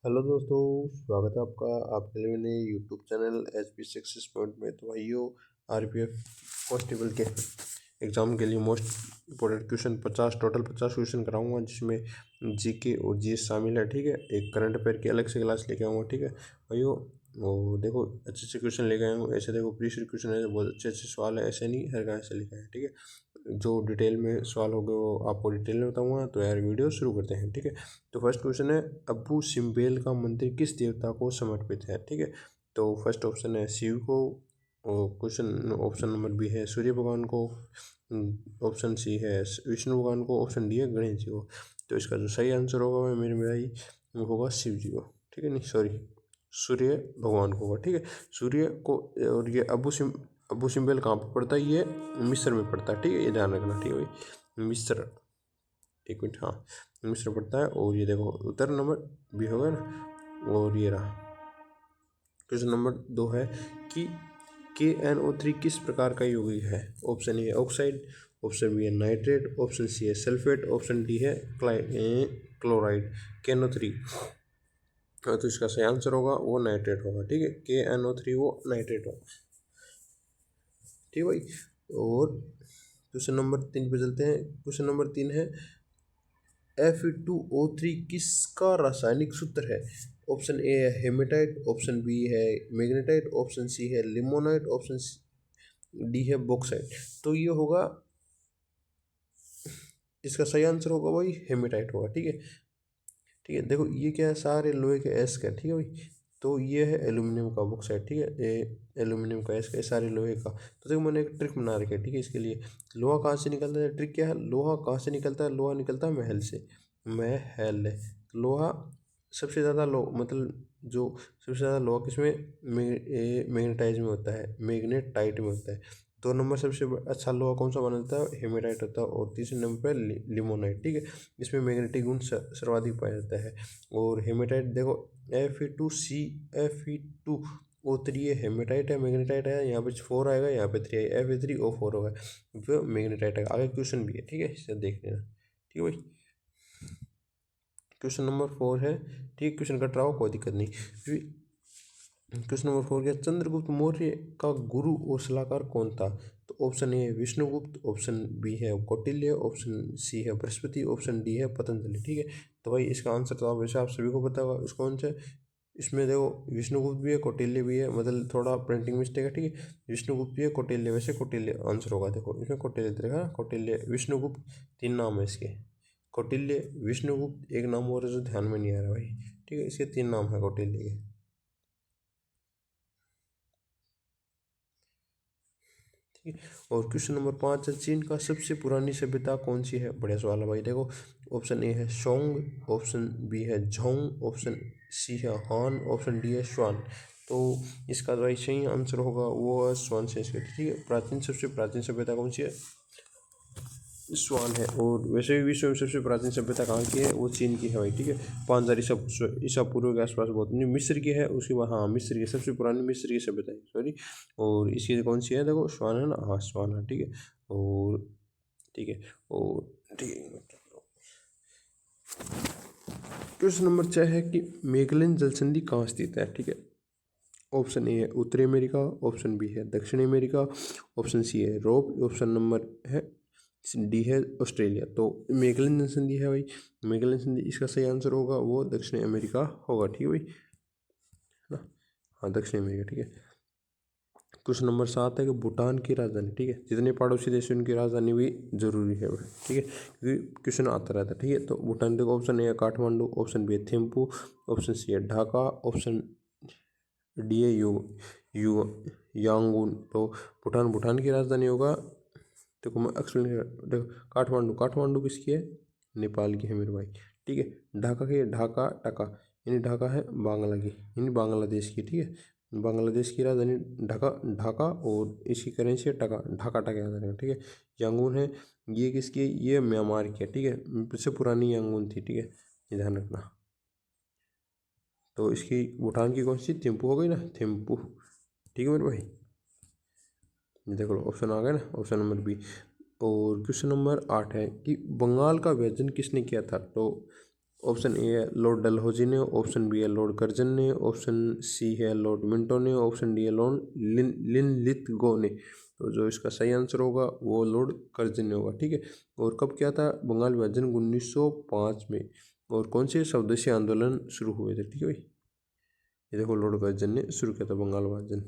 Hello दोस्तों, स्वागत है आपका आपके लिए मैंने YouTube channel H P success point में। तो भाइयों, आरपीएफ कांस्टेबल के एग्ज़ाम के लिए मोस्ट इम्पोर्टेंट क्वेश्चन 50 क्वेश्चन कराऊंगा, जिसमें जीके और जीएस शामिल है। ठीक है, एक करंट अफेयर की अलग से क्लास लेके आऊँगा। ठीक है भाइयों, वो देखो अच्छे अच्छे क्वेश्चन लेके आऊँगा। ऐसे देखो प्रीवियस क्वेश्चन है, बहुत अच्छे अच्छे सवाल है, ऐसे नहीं हर गाँव से लिखा है। ठीक है, जो डिटेल में सवाल होगा वो आपको डिटेल में बताऊंगा। तो यार वीडियो शुरू करते हैं। ठीक है, तो फर्स्ट क्वेश्चन है, अब्बू सिम्बेल का मंदिर किस देवता को समर्पित है। ठीक है, तो फर्स्ट ऑप्शन है शिव को, और क्वेश्चन ऑप्शन नंबर बी है सूर्य भगवान को, ऑप्शन सी है विष्णु भगवान को, ऑप्शन डी है गणेश जी को। तो इसका जो सही आंसर होगा मेरे भाई वो होगा शिव जी को। ठीक है, नहीं सॉरी, सूर्य भगवान को होगा। ठीक है, सूर्य को। और ये अबू सिम्बल कहाँ पर पड़ता है, ये मिस्र में पड़ता है। ठीक है, ये ध्यान रखना। ठीक है भाई, मिस्र, एक मिनट, हाँ मिस्र पड़ता है। और ये देखो उत्तर नंबर बी होगा ना। और ये रहा क्वेश्चन नंबर 2 है कि KNO3 किस प्रकार का यौगिक है। Option A oxide, option B है नाइट्रेट, ऑप्शन सी है सल्फेट, ऑप्शन डी है क्लोराइड। KNO3, तो इसका सही आंसर होगा वो नाइट्रेट होगा। ठीक है, KNO3 वो नाइट्रेट होगा। ठीक है भाई, और क्वेश्चन नंबर 3 पे चलते हैं। क्वेश्चन नंबर 3 है, Fe2O3 किसका रासायनिक सूत्र है। ऑप्शन ए है हेमेटाइट, ऑप्शन बी है मैग्नेटाइट, ऑप्शन सी है लिमोनाइट, ऑप्शन डी है बॉक्साइट। तो ये होगा, इसका सही आंसर होगा भाई हेमेटाइट होगा। ठीक है, ठीक है, देखो ये क्या है, सारे लोहे के एस का। ठीक है भाई, तो ये है एल्यूमिनियम का बॉक्साइट। ठीक है, ये एल्यूमिनियम का एस का, ये सारे लोहे का। तो देखो मैंने एक ट्रिक बना रखी है। ठीक है, इसके लिए लोहा कहाँ से निकलता है, ट्रिक क्या है, लोहा कहाँ से निकलता है, लोहा निकलता है महल से। महल, लोहा सबसे ज़्यादा लो मतलब जो सबसे ज़्यादा लोहा किसमें, मैग्नेटाइज में होता है, मैग्नेटाइट में होता है। 2 नंबर सबसे अच्छा लोहा कौन सा बना जाता है, हेमेटाइट होता है। और तीसरे नंबर पर लिमोनाइट। ठीक है, इसमें मैग्नेटिक गुण सर्वाधिक पाया जाता है। और हेमेटाइट देखो, Fe2O3 ये हेमेटाइट है, मैग्नेटाइट है। यहाँ पे 4 आएगा, यहाँ पे 3 आएगा, Fe3O4 होगा, तो मैग्नेटाइट आएगा। आगे क्वेश्चन भी है, ठीक है, इसे देख लेना। ठीक है भाई, क्वेश्चन नंबर 4 है। ठीक है, क्वेश्चन कट रहा हो कोई दिक्कत नहीं। क्वेश्चन नंबर 4 क्या, चंद्रगुप्त मौर्य का गुरु और सलाहकार कौन था। तो ऑप्शन ए है विष्णुगुप्त, ऑप्शन बी है कौटिल्य, ऑप्शन सी है बृहस्पति, ऑप्शन डी है पतंजलि। ठीक है, तो भाई इसका आंसर तो आप वैसे आप सभी को पता होगा इसका कौन सा है। इसमें देखो विष्णुगुप्त भी है कौटिल्य भी है, मतलब थोड़ा प्रिंटिंग मिस्टेक है। ठीक है, विष्णुगुप्त भी है कौटिल्य, वैसे कौटिल्य आंसर होगा। देखो इसमें कौटिल्य देखा, कौटिल्य विष्णुगुप्त, 3 नाम है इसके, कौटिल्य विष्णुगुप्त, एक नाम और है जो ध्यान में नहीं आ रहा भाई। ठीक है, इसके 3 नाम है कौटिल्य के। ठीक है, और क्वेश्चन नंबर 5 है, चीन का सबसे पुरानी सभ्यता कौन सी है। बढ़िया सवाल है भाई। देखो ऑप्शन ए है सोंग, ऑप्शन बी है झोंग, ऑप्शन सी है हान, ऑप्शन डी है स्वान। तो इसका जो सही आंसर होगा वो है स्वान संस्कृति। ठीक है, प्राचीन सबसे प्राचीन सभ्यता कौन सी है, स्वान है। और वैसे भी विश्व में सबसे प्राचीन सभ्यता कहाँ की है, वो चीन की है भाई। ठीक है, 5000 ईसा पूर्व के आसपास, बहुत नहीं, मिस्र की है उसके बाद, हाँ मिस्र की सबसे पुरानी मिस्र की सभ्यता है, सॉरी। और इसकी कौन सी है, देखो स्वान है ना, हाँ स्वान है। ठीक है, और ठीक है, और ठीक है, क्वेश्चन नंबर 6 है कि मेगलन जलसंधि कहाँ स्थित है। ठीक है, ऑप्शन ए है उत्तरी अमेरिका, ऑप्शन बी है दक्षिणी अमेरिका, ऑप्शन सी है यूरोप, ऑप्शन नंबर है डी है ऑस्ट्रेलिया। तो मेगलन संधि है भाई, मेगलन संधि, इसका सही आंसर होगा वो दक्षिणी अमेरिका होगा। ठीक है भाई, है ना, हाँ दक्षिणी अमेरिका। ठीक है, क्वेश्चन नंबर 7 है कि भूटान की राजधानी। ठीक है, जितने पड़ोसी देश हैं उनकी राजधानी भी जरूरी है भाई। ठीक है, क्योंकि क्वेश्चन आता रहता है। ठीक है, तो भूटान देखो, ऑप्शन ए है काठमांडू, ऑप्शन बी है थिम्पू, ऑप्शन सी है ढाका, ऑप्शन डी है यू यू यांगून। तो भूटान की राजधानी होगा, देखो मैं एक्सप्लेन कर, देखो काठमांडू, काठमांडू किसकी है, नेपाल की है मेरे भाई। ठीक है, ढाका की है, ढाका टाका, यानी ढाका है बांग्ला की, यानी बांग्लादेश की। ठीक है, बांग्लादेश की राजधानी ढाका, ढाका, और इसकी करेंसी है टका, ढाका टका याद रखना। ठीक है, यांगून है, ये किसकी है, ये म्यांमार की है। ठीक है, सबसे पुरानी यांगून थी। ठीक है, ये ध्यान रखना। तो इसकी भूटान की कौन सी, थिम्पू हो गई ना, थिम्पू। ठीक है मेरे भाई, ये देख लो ऑप्शन आ गया ना, ऑप्शन नंबर बी। और क्वेश्चन नंबर 8 है कि बंगाल का विभाजन किसने किया था। तो ऑप्शन ए है लॉर्ड डलहौजी ने, ऑप्शन बी है लॉर्ड कर्जन ने, ऑप्शन सी है लॉर्ड मिंटो ने, ऑप्शन डी है लॉर्ड लिनलिथगो ने। तो जो इसका सही आंसर होगा वो लॉर्ड कर्जन ने होगा। ठीक है, और कब किया था बंगाल विभाजन 1905 में, और कौन से स्वदेशी आंदोलन शुरू हुए थे। ठीक है भाई, ये देखो लॉर्ड कर्जन ने शुरू किया था बंगाल विभाजन।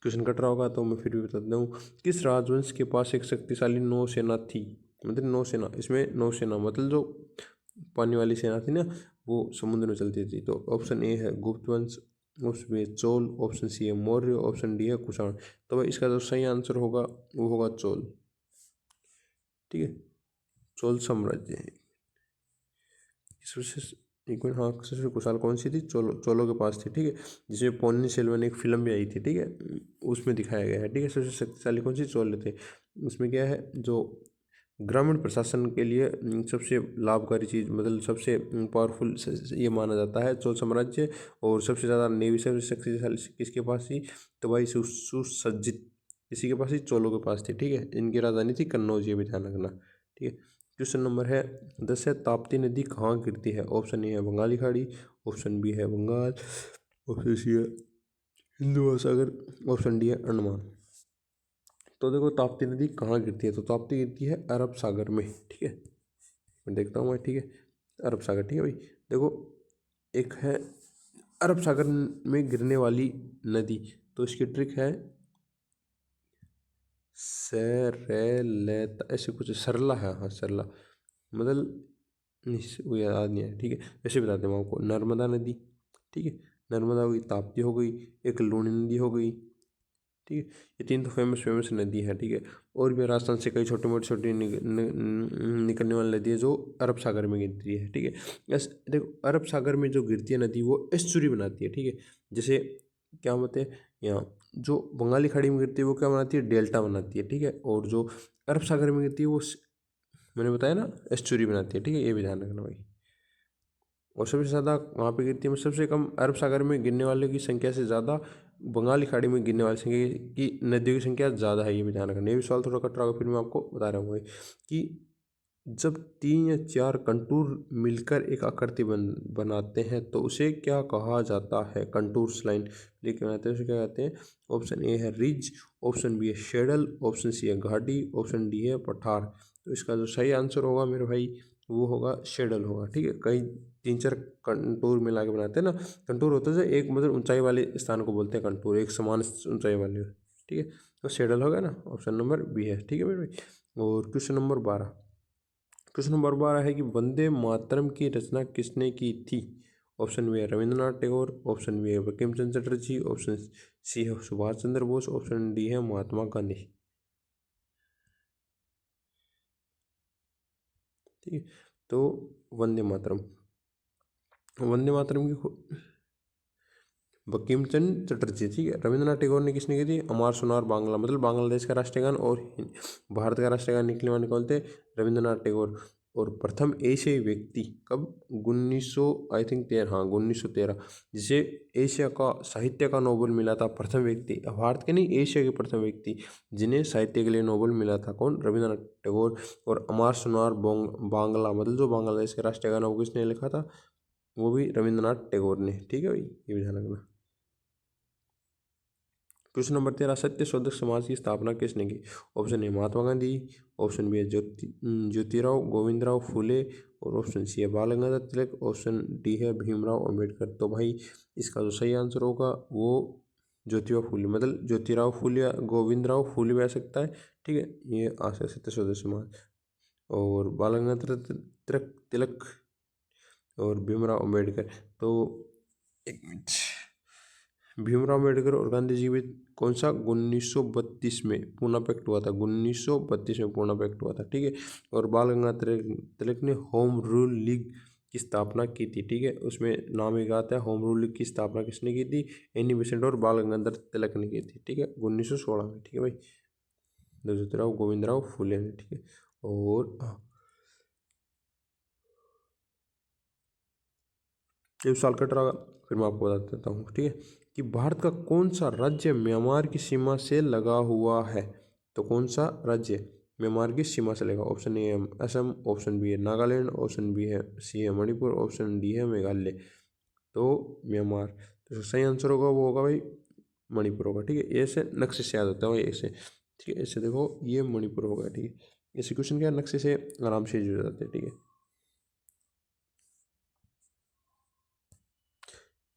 क्वेश्चन कट रहा होगा तो मैं फिर भी बता देता हूँ, किस राजवंश के पास एक शक्तिशाली नौसेना थी। मतलब नौसेना, इसमें नौसेना मतलब जो पानी वाली सेना थी ना, वो समुद्र में चलती थी। तो ऑप्शन ए है गुप्त वंश, ऑप्शन बी है चोल, ऑप्शन सी है मौर्य, ऑप्शन डी है कुषाण। तो भाई इसका जो सही आंसर होगा वो होगा चोल। ठीक है, चोल साम्राज्य। एक मिनट, हाँ सबसे कुशाल कौन सी थी, चोलों के पास थी। ठीक है, जिसमें पोन्नी सेल्वन एक फिल्म भी आई थी। ठीक है, उसमें दिखाया गया है। ठीक है, सबसे शक्तिशाली कौन सी, चोल थे। उसमें क्या है, जो ग्रामीण प्रशासन के लिए सबसे लाभकारी चीज़, मतलब सबसे पावरफुल ये माना जाता है चोल साम्राज्य। और सबसे ज़्यादा नेवी सबसे शक्तिशाली किसके पास थी, तो भाई सुसज्जित किसी के पास थी, चोलों के पास थी। ठीक है, इनकी राजधानी थी कन्नौज, ये भी ध्यान रखना। ठीक है, क्वेश्चन नंबर है 10 है, ताप्ती नदी कहाँ गिरती है। ऑप्शन ए है बंगाली खाड़ी, ऑप्शन बी है बंगाल, ऑप्शन सी है हिंदू महासागर, ऑप्शन डी है अंडमान। तो देखो ताप्ती नदी कहाँ गिरती है, तो ताप्ती गिरती है अरब सागर में। ठीक है, मैं देखता हूँ मैं। ठीक है, अरब सागर। ठीक है भाई, देखो एक है अरब सागर में गिरने वाली नदी, तो इसकी ट्रिक है सरेलता, ऐसे कुछ सरला है, हाँ सरला, मतलब वो याद नहीं है। ठीक है, ऐसे बताते हैं आपको, नर्मदा नदी। ठीक है, नर्मदा हो गई, ताप्ती हो गई, एक लूनी नदी हो गई। ठीक है, ये तीन तो फेमस नदी है। ठीक है, और भी राजस्थान से कई छोटी निकलने वाली नदी है जो अरब सागर में गिरती है। ठीक है, बस देखो अरब सागर में जो गिरती है नदी वो एस्चुरी बनाती है। ठीक है, जैसे क्या होते हैं यहाँ, जो बंगाली खाड़ी में गिरती है वो क्या बनाती है, डेल्टा बनाती है। ठीक है, और जो अरब सागर में गिरती है वो मैंने बताया ना एस्चुरी बनाती है। ठीक है, ये भी ध्यान रखना भाई। और सबसे ज़्यादा वहाँ पे गिरती है, सबसे कम अरब सागर में गिरने वाले की संख्या से ज़्यादा बंगाली खाड़ी में गिरने वाली संख्या की नदियों की संख्या ज़्यादा है, ये भी ध्यान रखना। ये भी सवाल थोड़ा कट रहा होगा, फिर मैं आपको बता रहा हूँ कि जब 3 या 4 कंटूर मिलकर एक आकृति बनाते हैं तो उसे क्या कहा जाता है। कंटूर्स लाइन लेके बनाते हैं उसे क्या कहते हैं। ऑप्शन ए है रिज, ऑप्शन बी है शेडल, ऑप्शन सी है घाटी, ऑप्शन डी है पठार। तो इसका जो सही आंसर होगा मेरे भाई वो होगा शेडल होगा। ठीक है, कई 3-4 कंटूर मिला के बनाते हैं ना, कंटूर होता है एक मतलब ऊंचाई वाले स्थान को बोलते हैं कंटूर, एक समान ऊंचाई वाले। ठीक है, तो शेडल होगा ना, ऑप्शन नंबर बी है। ठीक है मेरे भाई, और क्वेश्चन नंबर 12, क्वेश्चन नंबर 12 है कि वंदे मातरम की रचना किसने की थी। ऑप्शन बी है रविंद्रनाथ टैगोर, ऑप्शन बी है बंकिम चंद्र चटर्जी, ऑप्शन सी है सुभाष चंद्र बोस, ऑप्शन डी है महात्मा गांधी। ठीक है, तो वंदे मातरम, वंदे मातरम की बंकिम चंद्र चटर्जी। ठीक है, रविंद्रनाथ टैगोर ने किसने की थी, अमार सुनार बांग्ला, मतलब बांग्लादेश का राष्ट्रीय गान, और भारत का राष्ट्रीय गान निकलने वाले कौन थे, रविंद्रनाथ टैगोर। और प्रथम एशियाई व्यक्ति कब, 1900 आई थिंक 13, हाँ 1913, जिसे एशिया का साहित्य का नोबेल मिला था। प्रथम व्यक्ति भारत के नहीं, एशिया के प्रथम व्यक्ति जिन्हें साहित्य के लिए नोबेल मिला था, कौन, रविंद्रनाथ टैगोर। और अमार सुनार बांग्ला, मतलब जो बांग्लादेश का राष्ट्रीय गान है वो किसने लिखा था, वो भी रविंद्रनाथ टैगोर ने। ठीक है भाई, ये भी ध्यान रखना। क्वेश्चन नंबर 13, सत्य शोधक समाज की स्थापना किसने की। Option A Mahatma Gandhi, option B है ज्योतिराव गोविंदराव फूले, और ऑप्शन सी है बाल गंगाधर तिलक, ऑप्शन डी है भीमराव अंबेडकर। तो भाई इसका जो सही आंसर होगा वो ज्योतिराव फूले, मतलब ज्योतिराव फूले या गोविंदराव फूले भी आ सकता है। ठीक है, ये आ सकता है सत्य शोधक समाज। और बाल गंगाधर तिलक और भीमराव अंबेडकर। तो एक मिनट, भीमराव अम्बेडकर और गांधी जी भी कौन सा 1932 में पूना पैक्ट हुआ था, 1932 में पूना पैक्ट हुआ था। ठीक है, और बाल गंगाधर तिलक ने होम रूल लीग की स्थापना की थी। ठीक है, उसमें नाम एक आता है होम रूल लीग की स्थापना किसने की थी, एनी बेसेंट और बाल गंगाधर तिलक ने की थी। ठीक है, 1916 में। ठीक है भाई, ज्योतिराव गोविंदराव फूले ने। ठीक है, और ये साल कट रहा होगा, फिर मैं आपको बता देता हूँ। ठीक है, कि भारत का कौन सा राज्य म्यांमार की सीमा से लगा हुआ है। तो कौन सा राज्य म्यांमार की सीमा से लेगा। ऑप्शन ए है असम, ऑप्शन बी है नागालैंड, ऑप्शन बी है सी है मणिपुर, ऑप्शन डी है मेघालय। तो म्यांमार, तो सही आंसर होगा वो होगा भाई मणिपुर होगा। ठीक है, ऐसे नक्शे से याद होता है भाई ऐसे। ठीक है, ऐसे देखो ये मणिपुर होगा। ठीक है, ऐसे क्वेश्चन क्या नक्शे से आराम से जुड़ जाते हैं। ठीक है,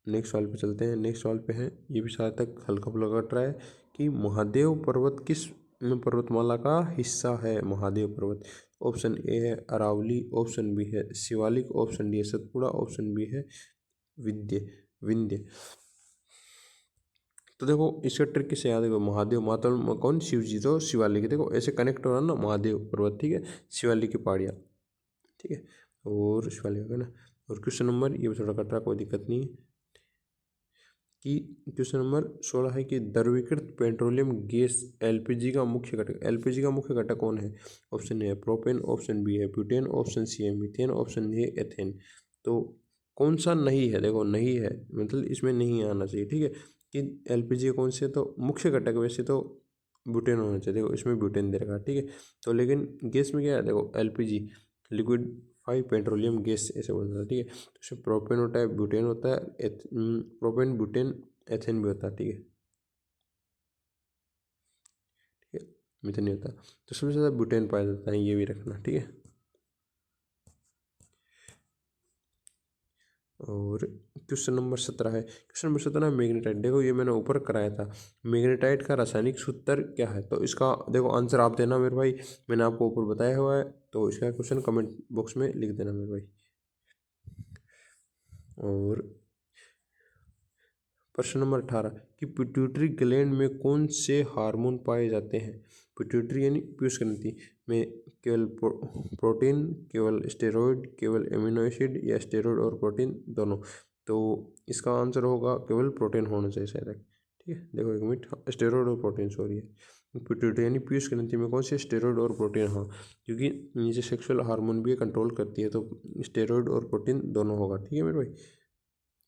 नेक्स्ट सवाल पे चलते हैं। नेक्स्ट सवाल पे है, ये भी शायद तक हल्का फुल्का कट रहा है कि महादेव पर्वत किस पर्वतमाला का हिस्सा है। महादेव पर्वत, ऑप्शन ए है अरावली, ऑप्शन बी है शिवालिक, ऑप्शन डी है सतपुड़ा, ऑप्शन बी है विंध्य विंध्य। तो देखो इसका ट्रिक किसे याद है, महादेव माता कौन, शिव जी, तो शिवालिक। देखो ऐसे कनेक्ट हो रहा है ना महादेव पर्वत। ठीक है, शिवालिक की पहाड़ियाँ। ठीक है, और शिवालिक है ना। और क्वेश्चन नंबर, ये भी थोड़ा कट रहा, कोई दिक्कत नहीं है, कि क्वेश्चन नंबर 16 है कि द्रवीकृत पेट्रोलियम गैस एलपीजी का मुख्य घटक। एलपीजी का मुख्य घटक कौन है। ऑप्शन ए है प्रोपेन, ऑप्शन बी है ब्यूटेन, ऑप्शन सी है मीथेन, ऑप्शन डी है एथेन। तो कौन सा नहीं है, देखो नहीं है मतलब इसमें नहीं आना चाहिए। ठीक है, कि एलपीजी कौन से, तो मुख्य घटक वैसे तो ब्यूटेन होना चाहिए। देखो इसमें ब्यूटेन दे रखा है। ठीक है, तो लेकिन गैस में क्या है, देखो LPG liquid five petroleum gas ऐसे बोलता है। ठीक है, तो उसमें प्रोपेन होता है, ब्यूटेन होता है, प्रोपेन ब्यूटेन एथेन भी होता है। ठीक है, ठीक है, मीथेन नहीं होता। तो सबसे ज़्यादा ब्यूटेन पाया जाता है, ये भी रखना। ठीक है, और क्वेश्चन नंबर 17 है। Question number 17 magnetite. देखो ये मैंने ऊपर कराया था, मैग्नेटाइट का रासायनिक सूत्र क्या है। तो इसका देखो आंसर आप देना मेरे भाई, मैंने आपको ऊपर बताया हुआ है। तो इसका क्वेश्चन कमेंट बॉक्स में लिख देना मेरे भाई। और प्रश्न नंबर 18 कि पिट्यूटरी ग्लैंड में कौन से हार्मोन पाए जाते हैं। पिट्यूटरी यानी पीयूष ग्रंथि में केवल प्रोटीन, केवल स्टेरॉइड, केवल एमिनो एसिड, या स्टेरॉइड और प्रोटीन दोनों। तो इसका आंसर होगा केवल प्रोटीन होना चाहिए शायद। ठीक है, देखो एक मिनट, स्टेरॉइड और प्रोटीन, सॉरी है पिट्यूटरी यानी पीयूष ग्रंथि में कौन से स्टेरॉइड और प्रोटीन। हाँ, क्योंकि नीचे सेक्सुअल हार्मोन भी कंट्रोल करती है, तो स्टेरॉइड और प्रोटीन दोनों होगा। ठीक है मेरे भाई।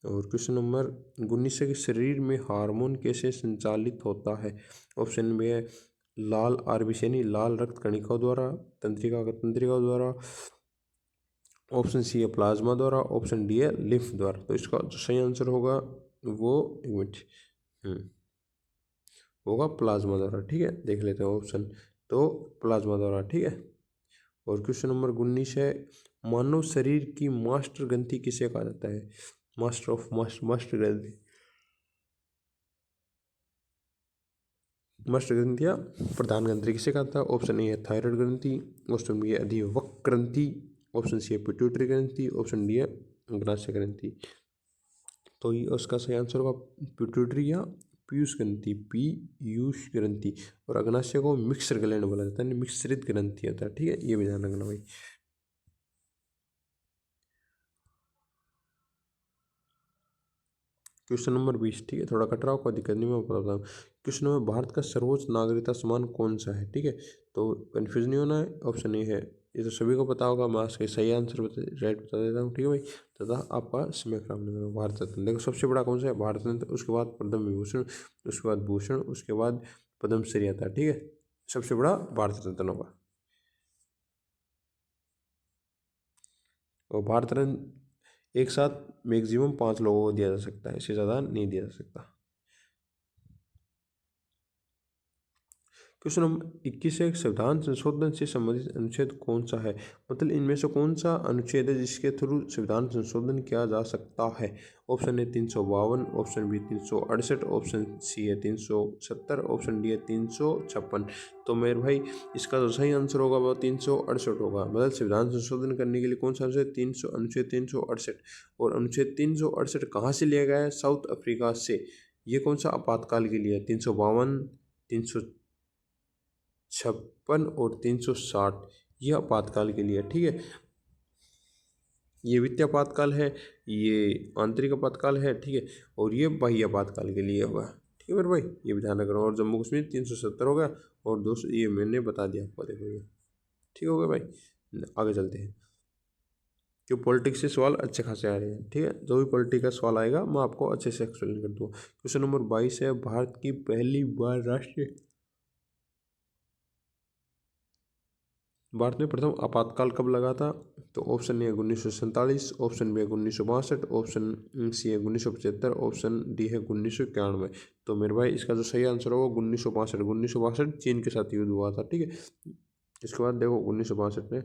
और क्वेश्चन नंबर 19 है कि शरीर में हार्मोन कैसे संचालित होता है। ऑप्शन में है लाल आरबीसी यानी लाल रक्त कणिकाओं द्वारा, तंत्रिका द्वारा, ऑप्शन सी है प्लाज्मा द्वारा, ऑप्शन डी है लिम्फ द्वारा। तो इसका जो सही आंसर होगा वो एक मिनट होगा प्लाज्मा द्वारा। ठीक है, देख लेते हैं ऑप्शन, तो प्लाज्मा द्वारा। ठीक है, और क्वेश्चन नंबर 19 है मानव शरीर की मास्टर ग्रंथि किसे कहा जाता है। मास्टर ऑफ मास्टर ग्रंथि, मास्टर ग्रंथि या प्रधान ग्रंथि किसे कहता है। ऑप्शन ए है थायराइड ग्रंथि, ऑप्शन बी है अधिवक्र ग्रंथि, ऑप्शन सी है पिट्यूटरी ग्रंथि, ऑप्शन डी है अग्नाशय ग्रंथि। तो ये उसका सही आंसर होगा पिट्यूटरी या पीयूष ग्रंथि, पीयूष ग्रंथि। और अग्नाशय को मिक्सर ग्लैंड बोला जाता है, मिश्रित ग्रंथि होता है। ठीक है, ये भी ध्यान रखना भाई। क्वेश्चन नंबर 20, ठीक है, थोड़ा कट रहा हो, कोई दिक्कत नहीं, मैं बताता हूँ। क्वेश्चन नंबर भारत का सर्वोच्च नागरिकता सम्मान कौन सा है। ठीक है, तो कन्फ्यूज नहीं होना है। ऑप्शन ए है, ये तो सभी को पता होगा, मैं इसके सही आंसर राइट बता देता हूँ। ठीक है भाई, तथा आपका समय खराब नहीं करो। भारत रत्न, देखो सबसे बड़ा कौन सा है, भारत रत्न, उसके बाद पद्म विभूषण, उसके बाद भूषण, उसके बाद पद्मश्री आता है। ठीक है, सबसे बड़ा भारत रत्न होगा। और भारत रत्न एक साथ मैक्सिमम 5 लोगों को दिया जा सकता है, इससे ज़्यादा नहीं दिया जा सकता। क्वेश्चन नंबर 21 है संविधान संशोधन से संबंधित अनुच्छेद कौन सा है। मतलब इनमें से कौन सा अनुच्छेद है जिसके थ्रू संविधान संशोधन किया जा सकता है। ऑप्शन है 352, ऑप्शन बी 368, ऑप्शन सी है 370, ऑप्शन डी है 356। तो मेरे भाई इसका जो सही आंसर होगा वो 368 होगा। मतलब संविधान संशोधन करने के लिए कौन सा अनुच्छेद 368। और अनुच्छेद 368 कहाँ से लिया गया है, साउथ अफ्रीका से। ये कौन सा आपातकाल के लिए है, 352, 356 और 360, यह आपातकाल के लिए। ठीक है, ये वित्तीय आपातकाल है, ये आंतरिक आपातकाल है। ठीक है, और ये बाह्य आपातकाल के लिए होगा। ठीक है मेरे भाई, ये भी ध्यान रखना। और जम्मू कश्मीर 370 हो गया, और 200 ये मैंने बता दिया आपको, देखो ये ठीक हो गया भाई। आगे चलते हैं, जो पॉलिटिक्स से सवाल अच्छे खासे आ रहे हैं। ठीक है, जो भी पॉलिटिक्स का सवाल आएगा मैं आपको अच्छे से एक्सप्लेन कर दूँगा। क्वेश्चन नंबर 22 है भारत की पहली बार राष्ट्रीय भारत में प्रथम आपातकाल कब लगा था? तो ऑप्शन ए है 1947, ऑप्शन बी है 1962, ऑप्शन सी है 1975, ऑप्शन डी है 1991। तो मेरे भाई इसका जो सही आंसर होगा 1962। 1962 चीन के साथ युद्ध हुआ था, ठीक है। इसके बाद देखो 1962 में,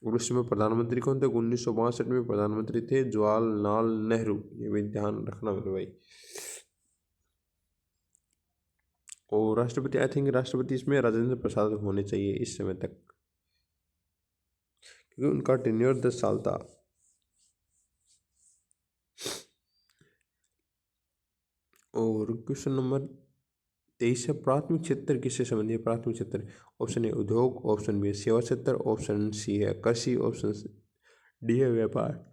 और उसमें प्रधानमंत्री कौन थे? 1962 में प्रधानमंत्री थे जवाहरलाल नेहरू। ये भी ध्यान रखना मेरे भाई। और राष्ट्रपति, आई थिंक राष्ट्रपति इसमें राजेंद्र प्रसाद होने चाहिए इस समय तक, क्योंकि उनका टेन्योर 10 साल था। और क्वेश्चन नंबर 23 है, प्राथमिक क्षेत्र किससे संबंधित है? प्राथमिक क्षेत्र, ऑप्शन ए उद्योग, ऑप्शन बी सेवा क्षेत्र, ऑप्शन सी है कृषि, ऑप्शन डी है व्यापार।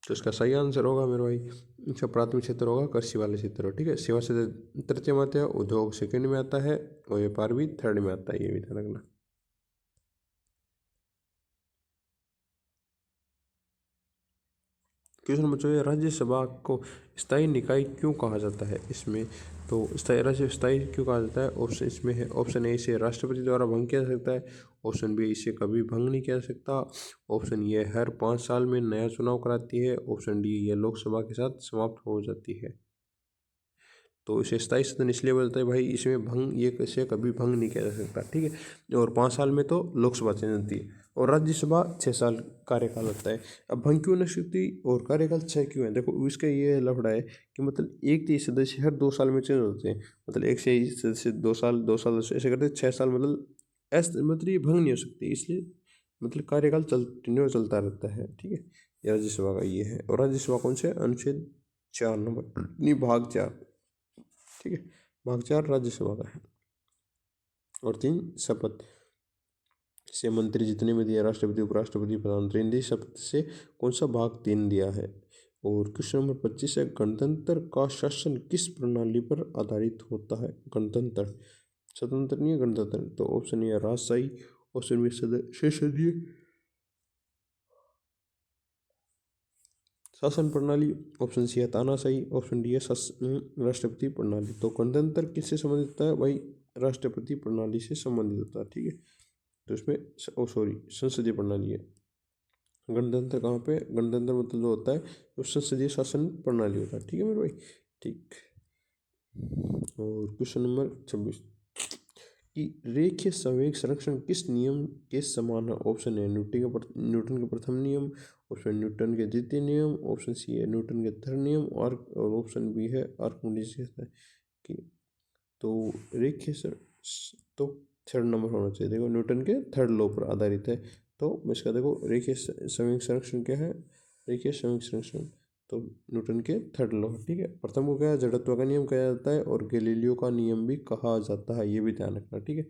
तो इसका सही आंसर होगा मेरे भाई, इसका प्राथमिक क्षेत्र होगा कृषि वाले क्षेत्र, ठीक है। सेवा क्षेत्र तृतीय में आता है, उद्योग सेकंड में आता है, और व्यापार भी थर्ड में आता है, ये भी ध्यान रखना। क्वेश्चन नंबर 24, राज्यसभा को स्थायी निकाय क्यों कहा जाता है? इसमें तो स्थायी क्यों कहा जाता है? ऑप्शन इसमें है, ऑप्शन ए इसे राष्ट्रपति द्वारा भंग किया जा सकता है, ऑप्शन बी इसे कभी भंग नहीं किया जा सकता, ऑप्शन ये हर 5 साल में नया चुनाव कराती है, ऑप्शन डी ये लोकसभा के साथ समाप्त हो जाती है। तो इसे स्थायी सदन इसलिए बोलते हैं भाई, इसमें भंग, ये इसे कभी भंग नहीं किया जा सकता, ठीक है। और 5 साल में तो लोकसभा चेंज होती है, और राज्यसभा 6 साल कार्यकाल होता है। अब भंग क्यों नहीं सकती और कार्यकाल 6 क्यों है? देखो इसका ये लफड़ा है कि मतलब एक ही सदस्य हर 2 साल में चेंज होते हैं, मतलब एक से ही सदस्य 2 साल 2 साल ऐसे करते 6 साल, मतलब ऐसे मतलब ये भंग नहीं हो सकती, इसलिए मतलब कार्यकाल चलता रहता है, ठीक है। ये राज्यसभा का ये है। और राज्यसभा कौन से? अनुच्छेद 4 नंबर, नहीं भाग 4, ठीक है। भाग 4 राज्यसभा का है। और 3 शपथ से मंत्री जितने में दिया, राष्ट्रपति, उपराष्ट्रपति, प्रधानमंत्री, इन शपथ से कौन सा भाग 3 दिया है? और क्वेश्चन नंबर 25 है, गणतंत्र का शासन किस प्रणाली पर आधारित होता है? गणतंत्र, स्वतंत्र नहीं है गणतंत्र। तो ऑप्शन ए राजशाही, ऑप्शन बी संसदीय शासन प्रणाली, ऑप्शन सी है तानाशाही, ऑप्शन डी है राष्ट्रपति प्रणाली। तो गणतंत्र किससे संबंधित होता है भाई? राष्ट्रपति प्रणाली से संबंधित होता है, ठीक है। तो इसमें संसदीय प्रणाली है। गणतंत्र कहाँ पे? गणतंत्र मतलब जो होता है वो संसदीय शासन प्रणाली होता है, ठीक है मेरे भाई, ठीक। और क्वेश्चन नंबर 26 कि रेखीय संवेग संरक्षण किस नियम के समान है? ऑप्शन ए न्यूटन के प्रथम नियम, ऑप्शन न्यूटन के द्वितीय नियम, ऑप्शन सी है न्यूटन के थर्ड नियम, और ऑप्शन बी है आर्किमिडीज के। तो रेखीय तो थर्ड नंबर होना चाहिए, देखो न्यूटन के थर्ड लॉ पर आधारित है। तो इसका देखो रेखीय संवेग संरक्षण क्या है? रेखीय संवेग संरक्षण तो न्यूटन के थर्ड लॉ, ठीक है। प्रथम को क्या है? जड़त्व का नियम कहा जाता है, और गैलीलियो का नियम भी कहा जाता है, ये भी ध्यान रखना, ठीक है।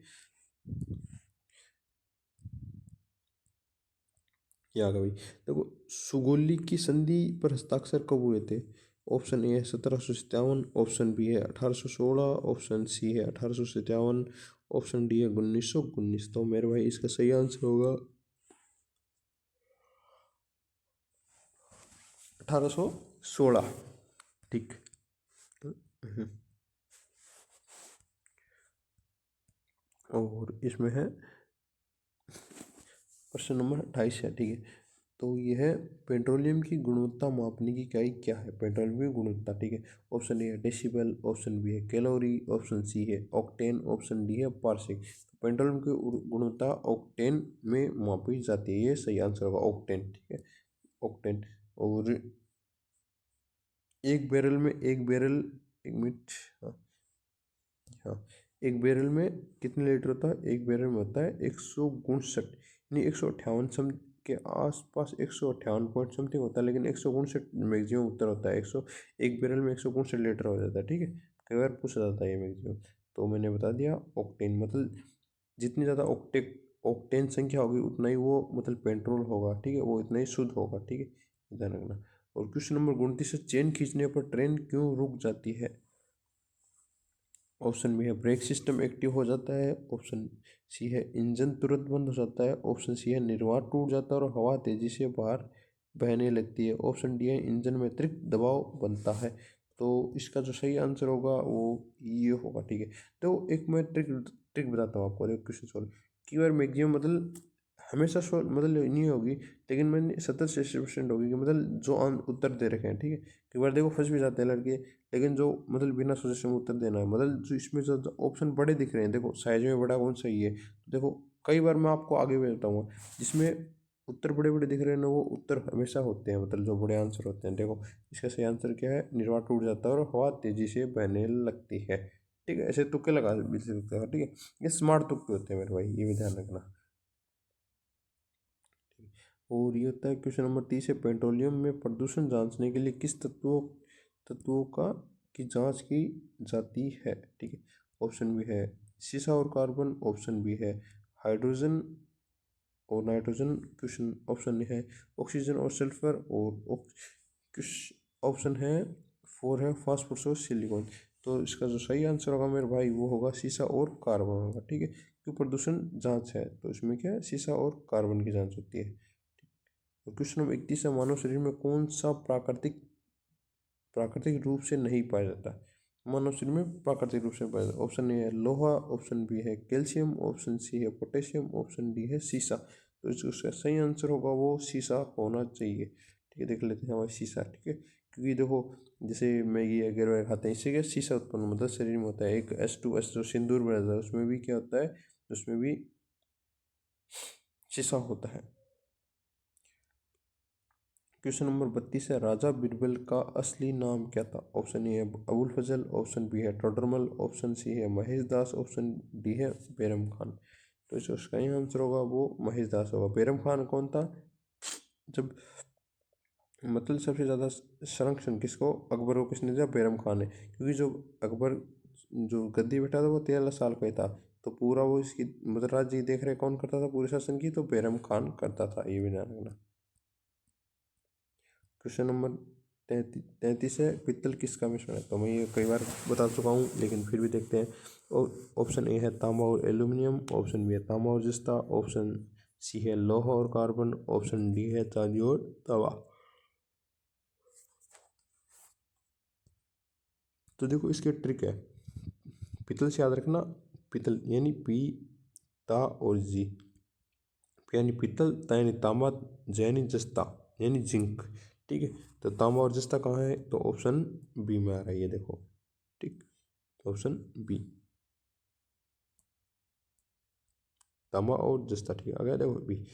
क्या भाई, देखो सुगोली की संधि पर हस्ताक्षर कब हुए थे? ऑप्शन ए है 1757, ऑप्शन बी है 1816, ऑप्शन सी है 1857, ऑप्शन डी है 1919। तो मेरे भाई इसका सही आंसर होगा 1816, ठीक। और इसमें है प्रश्न नंबर 28 है, ठीक है। तो यह है पेट्रोलियम की गुणवत्ता मापने की इकाई क्या है? पेट्रोलियम की गुणवत्ता, ठीक है। ऑप्शन ए है डेसिबल, ऑप्शन बी है कैलोरी, ऑप्शन सी है ऑक्टेन, ऑप्शन डी है पार्सिक। पेट्रोलियम की गुणवत्ता ऑक्टेन में मापी जाती है, ये सही आंसर होगा ऑक्टेन, ठीक है, ऑक्टेन। और एक मिनट, हाँ हाँ, एक बैरल में कितने लीटर होता है? एक बैरल में होता है 159, यानी 158 सम के आसपास, 158 पॉइंट समथिंग होता है, लेकिन 159 मैक्सिमम उत्तर होता है। 100 एक बैरल में 159 लीटर हो जाता है, ठीक है। कई बार पूछा जाता है ये मैक्सिमम। तो मैंने बता दिया ऑक्टेन मतलब जितनी ज़्यादा ऑक्टेन संख्या होगी उतना ही वो मतलब पेट्रोल होगा, ठीक है, वो इतना ही शुद्ध होगा, ठीक है, ध्यान रखना। और क्वेश्चन नंबर 29 से चेन खींचने पर ट्रेन क्यों रुक जाती है? ऑप्शन बी है ब्रेक सिस्टम एक्टिव हो जाता है, ऑप्शन सी है इंजन तुरंत बंद हो जाता है, ऑप्शन सी है निर्वात टूट जाता है और हवा तेजी से बाहर बहने लगती है, ऑप्शन डी है इंजन में अतिरिक्त दबाव बनता है। तो इसका जो सही आंसर होगा वो ये होगा, ठीक है। तो एक मैं ट्रिक ट्रिक बताता हूँ आपको, एक क्वेश्चन सॉल्व की बार मैक्सिमम मतलब हमेशा सॉल्व मतलब नहीं होगी, लेकिन मैंने 70 से 80% होगी कि मतलब जो उत्तर दे रखे हैं, ठीक है। कई बार देखो फंस भी जाते हैं लड़के, लेकिन जो मतलब बिना सोचे समझे उत्तर देना है, मतलब जो इसमें जो ऑप्शन बड़े दिख रहे हैं, देखो साइज में बड़ा कौन सही है, देखो कई बार मैं आपको आगे भी बताऊँगा जिसमें उत्तर बड़े बड़े दिख रहे हैं ना, वो उत्तर हमेशा होते हैं, मतलब जो बड़े आंसर होते हैं। देखो इसका सही आंसर क्या है, निर्वात टूट जाता है और हवा तेजी से बहने लगती है, ठीक है। ऐसे तुक्के लगा भी सकते हो, ठीक है। ये स्मार्ट तुक्के होते हैं मेरे भाई, ये भी ध्यान रखना। और ये होता है क्वेश्चन नंबर 30 है, पेट्रोलियम में प्रदूषण जांचने के लिए किस तत्वों का की जांच की जाती है, ठीक है। ऑप्शन भी है सीसा और कार्बन, ऑप्शन भी है हाइड्रोजन और नाइट्रोजन, क्वेश्चन ऑप्शन है ऑक्सीजन और सल्फर, और ऑप्शन है 4 है फास्फोरस और सिलिकॉन। तो इसका जो सही आंसर होगा मेरे भाई वो होगा सीसा और कार्बन होगा, ठीक है। क्योंकि प्रदूषण जांच है तो इसमें क्या है, सीसा और कार्बन की जांच होती है। तो क्वेश्चन नंबर 31 है, मानव शरीर में कौन सा प्राकृतिक प्राकृतिक रूप से नहीं पाया जाता, मानव शरीर में प्राकृतिक रूप से पाया जाता। ऑप्शन ए है लोहा, ऑप्शन बी है कैल्शियम, ऑप्शन सी है पोटेशियम, ऑप्शन डी है सीसा। तो इसका सही आंसर होगा वो सीसा होना चाहिए, ठीक है। देख लेते हैं हमारे सीसा, ठीक है। क्योंकि देखो जैसे मैगी वगैरह खाते हैं, इससे क्या सीसा उत्पन्न मतलब शरीर में होता है। एक H2S जो सिंदूर बनाता है उसमें भी क्या होता है, उसमें भी सीसा होता है। क्वेश्चन नंबर 32 है, राजा बीरबल का असली नाम क्या था। ऑप्शन ए है अबुल फजल, ऑप्शन बी है टोडरमल, ऑप्शन सी है महेश दास, ऑप्शन डी है बैरम खान। तो इसका सही आंसर होगा वो महेश दास होगा। बैरम खान कौन था, जब मतलब सबसे ज़्यादा संरक्षण किसको, अकबर को किसने दिया, बैरम खान है। क्योंकि जो अकबर जो गद्दी बैठा था वो 13 साल का ही था, तो पूरा वो इसकी मतलब राज्य की देख रेख कौन करता था पूरे शासन की, तो बैरम खान करता था, ये भी ध्यान रखना। क्वेश्चन नंबर 33 है, पित्तल किसका मिश्रण है। तो मैं ये कई बार बता चुका हूँ लेकिन फिर भी देखते हैं। और ऑप्शन ए है तांबा और एल्यूमिनियम, ऑप्शन बी है तांबा और जस्ता, ऑप्शन सी है लोहा और कार्बन, ऑप्शन डी है चांदी और तवा। तो देखो इसकी ट्रिक है, पित्तल से याद रखना, पित्तल यानी पी ता और जी, यानी पित्तल, ता यानी तांबा, ज यानी जस्ता यानी जिंक, ठीक है। तो तांबा और जस्ता कहाँ है, तो ऑप्शन बी में आ रहा है, ये देखो, ठीक, ऑप्शन बी तांबा और जस्ता, ठीक है। अगर देखो बी।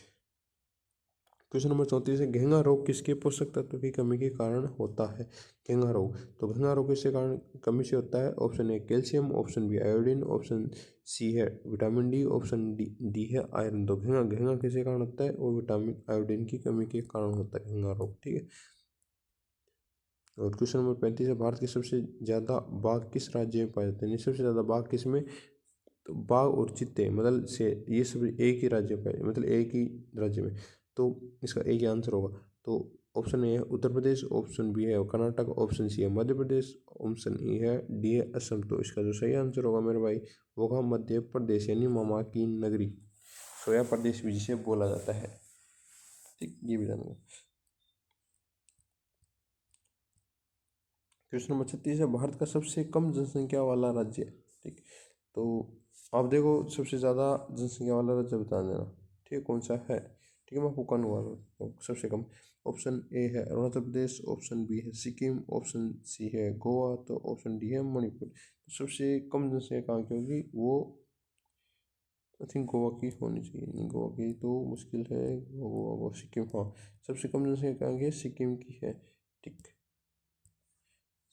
क्वेश्चन नंबर 34 है, घेंगा रोग किसके पोषक तत्व की कमी के कारण होता है। घेंगा रोग, तो घेंगा रोग किसके कारण कमी से होता है। Option A calcium, option B iodine, option C है विटामिन डी, ऑप्शन डी है आयरन। तो घेंगा घेंगा किसके कारण होता है, वो विटामिन आयोडीन की कमी के कारण होता है घेंगा रोग, ठीक है। और क्वेश्चन नंबर 35 है, भारत के सबसे ज़्यादा बाघ किस राज्य में पाए जाते हैं। सबसे ज़्यादा बाघ किस में, तो बाघ और चीते मतलब से ये सब एक ही राज्य में पाए, मतलब एक ही राज्य में। तो इसका एक ही आंसर होगा। तो ऑप्शन ए है उत्तर प्रदेश, ऑप्शन बी है कर्नाटक, ऑप्शन सी है मध्य प्रदेश, ऑप्शन ई है डी है असम। तो इसका जो सही आंसर होगा मेरे भाई वो होगा मध्य प्रदेश, यानी मामा की नगरी, सोया प्रदेश भी जिसे बोला जाता है, ठीक, ये भी जानूंगा। क्वेश्चन नंबर 36 है, भारत का सबसे कम जनसंख्या वाला राज्य, ठीक। तो आप देखो सबसे ज़्यादा जनसंख्या वाला राज्य बता देना, ठीक है, कौन सा है, ठीक है। मैं आपको कौन हुआ सबसे कम। ऑप्शन ए है अरुणाचल प्रदेश, ऑप्शन बी है सिक्किम, ऑप्शन सी है गोवा, तो ऑप्शन डी है मणिपुर। तो सबसे कम जनसंख्या कहाँ की होगी, वो आई थिंक गोवा की होनी चाहिए, नहीं गोवा की तो मुश्किल है, गोवा गोवा सिक्किम, हाँ। सबसे कम जनसंख्या कहाँ की है, सिक्किम की है, ठीक।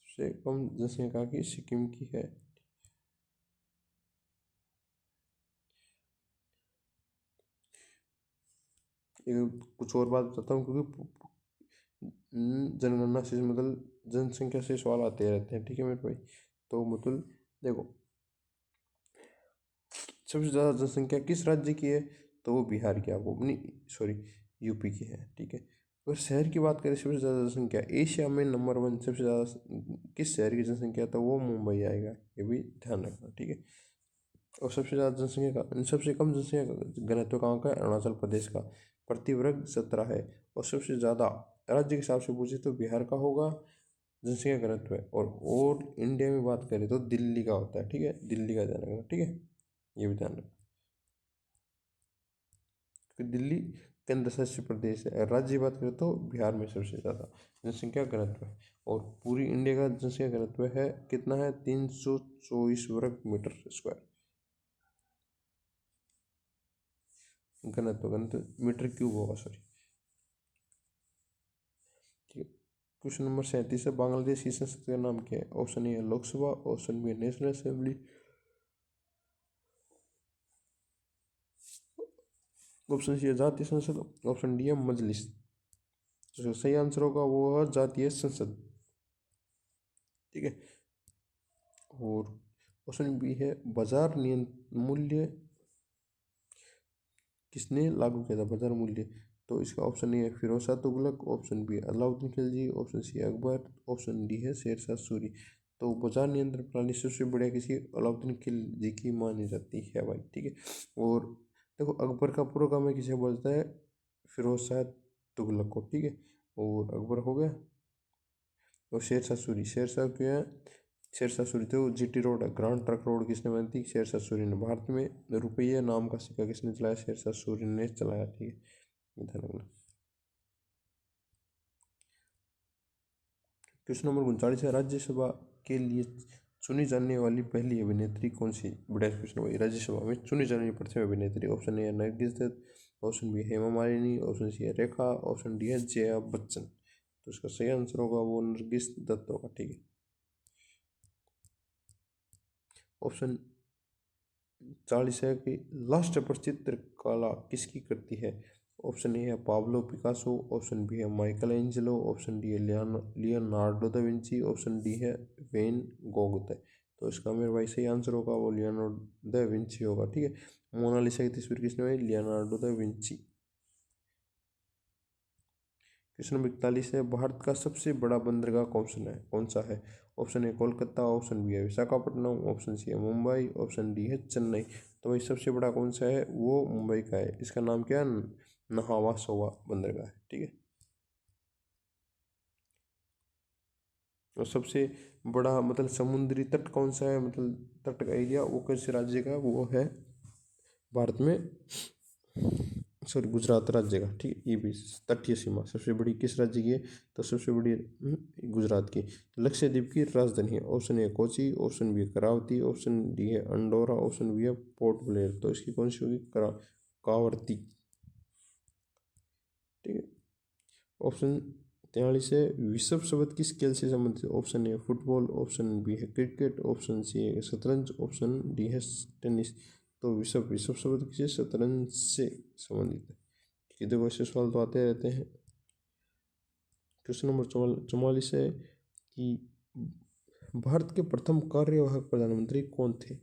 सबसे कम जनसंख्या कहाँ की, सिक्किम की है। एक कुछ और बात बताता हूँ, क्योंकि जनगणना से मतलब जनसंख्या से सवाल आते रहते हैं, ठीक है मेरे भाई। तो मतलब देखो सबसे ज़्यादा जनसंख्या किस राज्य की है, तो वो बिहार की, आपको नहीं सॉरी यूपी की है, ठीक है। अगर शहर की बात करें सबसे ज़्यादा जनसंख्या एशिया में नंबर 1 सबसे ज़्यादा किस शहर की जनसंख्या, तो वो मुंबई आएगा, ये भी ध्यान रखना, ठीक है। और सबसे ज़्यादा जनसंख्या का सबसे कम जनसंख्या घनत्व कहाँ का है, अरुणाचल प्रदेश का, प्रति वर्ग 17 है। और सबसे ज़्यादा राज्य के हिसाब से पूछे तो बिहार का होगा, जनसंख्या घनत्व है। और इंडिया में बात करें तो दिल्ली का होता है, ठीक है, दिल्ली का ध्यान रखना, ठीक है, ये भी ध्यान रखना कि दिल्ली केंद्र शासित प्रदेश है। राज्य की बात करें तो बिहार में सबसे ज़्यादा जनसंख्या घनत्व है। और पूरी इंडिया का जनसंख्या घनत्व है कितना है, 324 वर्ग मीटर स्क्वायर। घनत्व घनत्व मीटर क्यूब होगा, सॉरी, ठीक है। क्वेश्चन नंबर 37 है, बांग्लादेश की संसद का नाम क्या है? ऑप्शन ए है लोकसभा, ऑप्शन बी है नेशनल असेंबली, ऑप्शन सी है जातीय संसद, ऑप्शन डी है मजलिस। जो सही आंसर होगा वो है जातीय संसद, ठीक है। और ऑप्शन बी है बाजार नियंत्रण मूल्य किसने लागू किया था, बाजार मूल्य? तो इसका ऑप्शन ए है फिरोज शाह तुगलक, ऑप्शन बी है अलाउद्दीन खिलजी, ऑप्शन सी है अकबर, ऑप्शन डी है शेरशाह सूरी। तो बाजार नियंत्रण प्रणाली सबसे बढ़िया किसी अलाउद्दीन खिलजी की मानी जाती है भाई, ठीक है। और देखो अकबर का पूरा काम है किसे बोलता है, फिरोज शाह तुगलक को, ठीक है। और अकबर हो गया। और शेरशाह सूरी, शेरशाह क्या है, शेरशाह सूरी तो जीटी रोड है, ग्रांड ट्रक रोड किसने बनाई थी, शेरशाह सूरी ने। भारत में रुपये नाम का सिक्का किसने चलाया, शेरशाह सूरी ने चलाया, ठीक है, ध्यान रखना। क्वेश्चन नंबर 39 है, राज्यसभा के लिए चुनी जाने वाली पहली अभिनेत्री कौन सी? बड़ा क्वेश्चन भाई, राज्यसभा में चुनी जाने वाली प्रथम अभिनेत्री। ऑप्शन ए है नरगिस दत्त, ऑप्शन बी है हेमा मालिनी, ऑप्शन सी है रेखा, ऑप्शन डी है जया बच्चन। तो इसका सही आंसर होगा वो नरगिस दत्त होगा, ठीक है। ऑप्शन 40 है कि लास्ट पर चित्रकला किसकी करती है? ऑप्शन ए है पाब्लो पिकासो, ऑप्शन बी है माइकल एंजेलो, ऑप्शन डी है Leonardo da Vinci, option D है वेन गोग। तो इसका मेरे भाई सही आंसर होगा वो लियोनार्डो दा विंची होगा, ठीक है। मोनालिसा की तस्वीर किसने बनाई, Leonardo da Vinci. Question number 41 है, भारत का सबसे बड़ा बंदरगाह कौन सा है? Option A Kolkata, option B है विशाखापट्टनम, ऑप्शन सी है मुंबई, ऑप्शन डी है चेन्नई। तो भाई सबसे बड़ा कौन सा है, वो मुंबई का है। इसका नाम क्या है, नहावा सोवा बंदरगाह है, ठीक है। और सबसे बड़ा मतलब समुद्री तट कौन सा है, मतलब तट का एरिया वो किस राज्य का है? वो है भारत में, सॉरी गुजरात राज्य का, ठीक है। ये भी तटीय सीमा सबसे बड़ी किस राज्य की है? तो सबसे बड़ी गुजरात की। लक्षद्वीप की राजधानी है, option A Kochi, option B Kavaratti, option D है अंडोरा, ऑप्शन बी है पोर्ट ब्लेयर। तो इसकी कौन सी होगी, कावर्ती, ठीक है। ऑप्शन 43 है, विश्व शब्द किस खेल से संबंधित है? Option A football, option B है क्रिकेट, ऑप्शन सी है शतरंज, ऑप्शन डी है टेनिस। तो विश्व शब्द किसी शतरंज से संबंधित है, ठीक है। देखो ऐसे सवाल तो आते रहते हैं। क्वेश्चन नंबर 44 है कि भारत के प्रथम कार्यवाहक प्रधानमंत्री कौन थे?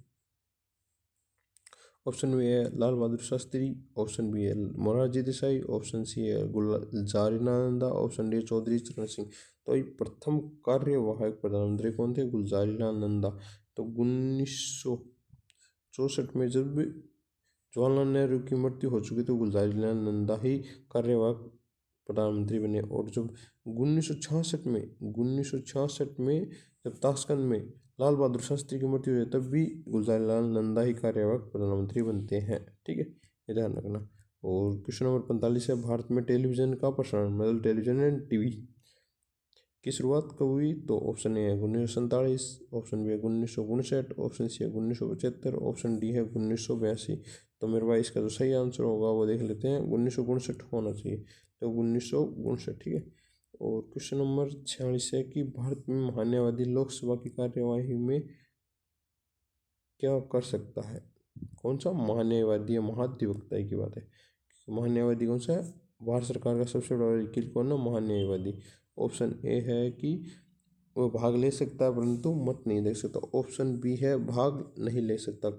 ऑप्शन बी है लाल बहादुर शास्त्री, ऑप्शन बी है मोरारजी देसाई, ऑप्शन सी है गुलजारीलाल, ऑप्शन डी चौधरी चरण सिंह। तो ये प्रथम कार्यवाहक प्रधानमंत्री कौन थे, गुलजारीलाल नंदा। तो 1964 में जब जवाहरलाल नेहरू की मृत्यु हो चुकी तो गुलजारीलाल नंदा ही कार्यवाहक प्रधानमंत्री बने। और जब 1966 में जब ताशकंद में लाल बहादुर शास्त्री की मृत्यु हुई तब भी गुलजारीलाल नंदा ही कार्यवाहक प्रधानमंत्री बनते हैं, ठीक है, ये ध्यान रखना। और क्वेश्चन नंबर 45 है, भारत में टेलीविजन का प्रसारण मतलब टेलीविजन एंड टीवी की शुरुआत कब हुई? तो ऑप्शन ए है 1947, ऑप्शन बी है 1959, ऑप्शन सी है 1975, ऑप्शन डी है 1982। तो मेरे भाई इसका जो सही आंसर होगा वो देख लेते हैं, 1959 होना चाहिए। तो 1959, ठीक है। और क्वेश्चन नंबर 46 है कि भारत में महान्यायवादी लोकसभा की कार्यवाही में क्या कर सकता है? कौन सा महान्यायवादी है, महाधिवक्ता की बात है। महान्यायवादी कौन सा है, भारत सरकार का सबसे बड़ा वकील कौन है, महान्यायवादी। ऑप्शन ए है कि वो भाग ले सकता है परंतु मत नहीं दे सकता, ऑप्शन बी है भाग नहीं ले सकता,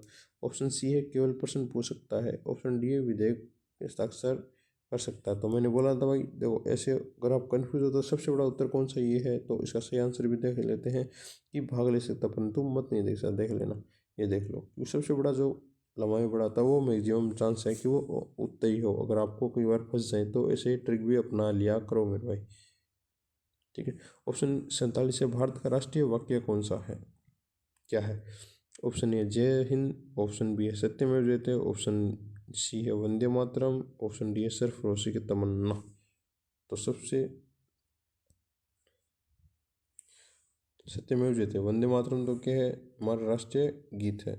ऑप्शन सी है केवल प्रश्न पूछ सकता है, ऑप्शन डी है विधेयक पे हस्ताक्षर कर सकता है। तो मैंने बोला था भाई देखो ऐसे अगर आप कंफ्यूज हो तो सबसे बड़ा उत्तर कौन सा ये है, तो इसका सही आंसर भी देख लेते हैं कि भाग ले सकता परंतु मत नहीं दे सकता, देख लेना, ये देख लो। क्योंकि सबसे बड़ा जो लंबाई बढ़ाता है वो मैक्सिमम चांस है कि वो उतना ही हो। अगर आपको कई बार फंस जाए तो ऐसे ट्रिक भी अपना लिया करो मेरे भाई, ठीक है। ऑप्शन 47 है, भारत का राष्ट्रीय वाक्य कौन सा है, क्या है। ऑप्शन ए जय हिंद, ऑप्शन बी है सत्यमेव जयते, ऑप्शन सी है वंदे मातरम, ऑप्शन डी है सरफरोशी की तमन्ना। तो सबसे सत्यमेव जयते, वंदे मातरम तो क्या है, हमारा राष्ट्रीय गीत है।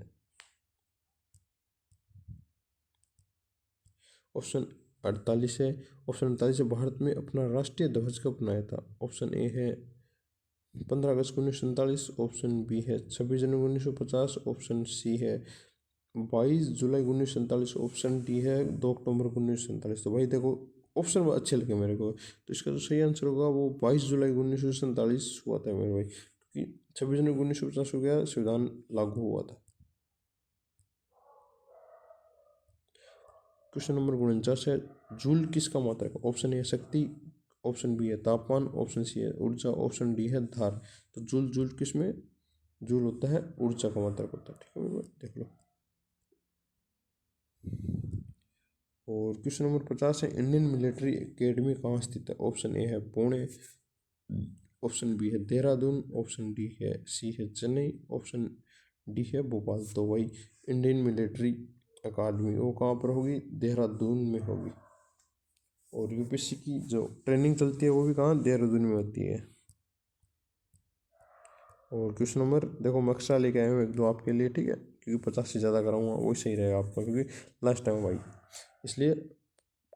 ऑप्शन 48 है, ऑप्शन 48 है, भारत में अपना राष्ट्रीय ध्वज कब बनाया था। ऑप्शन ए है 15 अगस्त 1947, ऑप्शन बी है 26 जनवरी 1950, ऑप्शन सी है 22 जुलाई 1947, ऑप्शन डी है 2 अक्टूबर 1947। तो भाई देखो ऑप्शन अच्छे लगे मेरे को, तो इसका जो सही आंसर होगा वो 22 जुलाई 1947 हुआ था मेरे भाई, क्योंकि 26 जनवरी 1950 हो गया संविधान लागू हुआ था। क्वेश्चन नंबर 49 है, जूल किसका मात्रक है। ऑप्शन ए शक्ति, ऑप्शन बी है तापमान, ऑप्शन सी है ऊर्जा, ऑप्शन डी है धार। तो जूल जूल किस में, जूल होता है ऊर्जा का मात्रक होता है, ठीक है भाई देख लो। और क्वेश्चन नंबर 50 है, इंडियन मिलिट्री एकेडमी कहाँ स्थित है। ऑप्शन ए है पुणे, ऑप्शन बी है देहरादून, ऑप्शन डी है सी है चेन्नई, ऑप्शन डी है भोपाल। तो भाई इंडियन मिलिट्री अकादमी वो कहाँ पर होगी, देहरादून में होगी। और यूपीएससी की जो ट्रेनिंग चलती है वो भी कहाँ, देहरादून में होती है। और क्वेश्चन नंबर देखो मैं एक्स्ट्रा लेके आया हूँ एक दो आपके लिए, ठीक है, क्योंकि 50 से ज़्यादा कराऊंगा वही सही रहेगा आपका, क्योंकि लास्ट टाइम भाई इसलिए।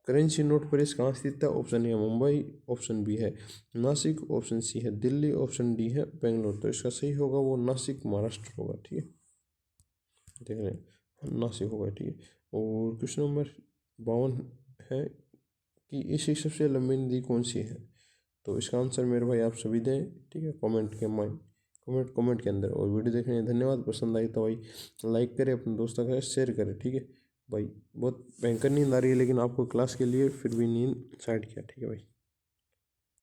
करेंसी नोट प्रेस कहाँ स्थित है। ऑप्शन ए है मुंबई, ऑप्शन बी है नासिक, ऑप्शन सी है दिल्ली, ऑप्शन डी है बेंगलोर। तो इसका सही होगा वो नासिक महाराष्ट्र होगा, ठीक है, देख रहे हैं नासिक होगा, ठीक है। और क्वेश्चन नंबर 52 है कि एशिया की सबसे लंबी नदी कौन सी है। तो इसका आंसर मेरे भाई आप सभी दें, ठीक है, कमेंट के अंदर। और वीडियो देखने के लिए धन्यवाद। पसंद आई तो भाई लाइक करें, अपने दोस्तों के साथ शेयर करें, ठीक है भाई। बहुत भयंकर नींद आ रही है लेकिन आपको क्लास के लिए फिर भी नींद साइड किया, ठीक है भाई।